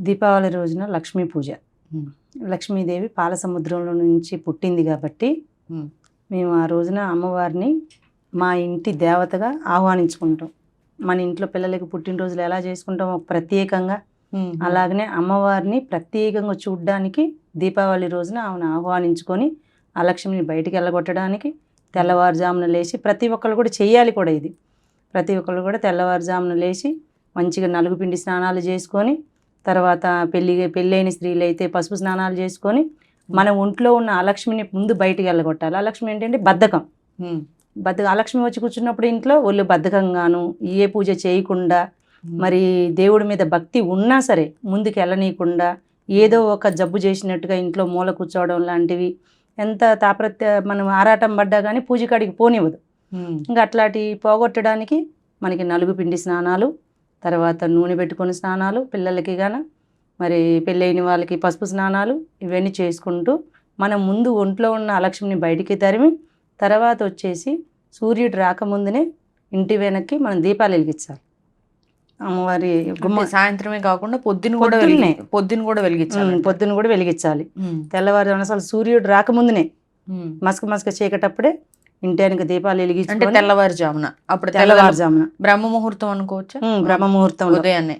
దీపావళి రోజున లక్ష్మీ పూజ. ఉమ్, లక్ష్మీదేవి పాల సముద్రంలో నుంచి పుట్టింది కాబట్టి ఉమ్, మేము ఆ రోజున అమ్మవారిని మా ఇంటి దేవతగా ఆహ్వానించుకుంటాం. మన ఇంట్లో పిల్లలకి పుట్టినరోజులు ఎలా చేసుకుంటామో ప్రత్యేకంగా, ఉమ్, అలాగనే అమ్మవారిని ప్రత్యేకంగా చూడ్డానికి దీపావళి రోజున ఆమెను ఆహ్వానించుకొని ఆ లక్ష్మిని బయటికి వెళ్ళగొట్టడానికి తెల్లవారుజామున లేచి ప్రతి ఒక్కళ్ళు కూడా చెయ్యాలి కూడా ఇది. ప్రతి ఒక్కళ్ళు కూడా తెల్లవారుజామున లేచి మంచిగా నలుగుపిండి స్నానాలు చేసుకొని, తర్వాత పెళ్ళైన స్త్రీలు అయితే పసుపు స్నానాలు చేసుకొని మన ఒంట్లో ఉన్న అలక్ష్మిని ముందు బయటికి వెళ్ళగొట్టాలి. అలక్ష్మి ఏంటంటే బద్ధకం. ఉమ్, అలక్ష్మి వచ్చి కూర్చున్నప్పుడు ఇంట్లో ఒళ్ళు బద్ధకంగాను ఏ పూజ చేయకుండా, మరి దేవుడి మీద భక్తి ఉన్నా సరే ముందుకు వెళ్ళనీయకుండా ఏదో ఒక జబ్బు చేసినట్టుగా ఇంట్లో మూల కూర్చోవడం లాంటివి, ఎంత మనం ఆరాటం పడ్డా కానీ పూజ కాడికి పోనివ్వదు. ఉమ్, ఇంకా అట్లాంటి పోగొట్టడానికి మనకి నలుగు పిండి స్నానాలు, తర్వాత నూనె పెట్టుకొని స్నానాలు, పిల్లలకి మరి పెళ్ళైన వాళ్ళకి పసుపు స్నానాలు, ఇవన్నీ చేసుకుంటూ మనం ముందు ఒంట్లో ఉన్న అలక్ష్మిని బయటికి తరిమి, తర్వాత వచ్చేసి సూర్యుడు రాకముందునే ఇంటి వెనక్కి మనం దీపాలు వెలిగించాలి. అమ్మవారి గుమ్మ అంటే సాయంత్రమే కాకుండా పొద్దున పొద్దున్నే. కూడా వెలిగించాలి. పొద్దున కూడా వెలిగించాలి. ఉమ్, తెల్లవారుజామున అసలు సూర్యుడు రాకముందునే ఉమ్. మసక చీకటప్పుడే ఇంటి వెనక దీపాలు అంటే వెలిగించుకొని తెల్లవారుజామున, అప్పుడు తెల్లవారుజామున బ్రహ్మ ముహూర్తం అనుకోవచ్చా? బ్రహ్మ ముహూర్తంలో ఉదయాన్నే.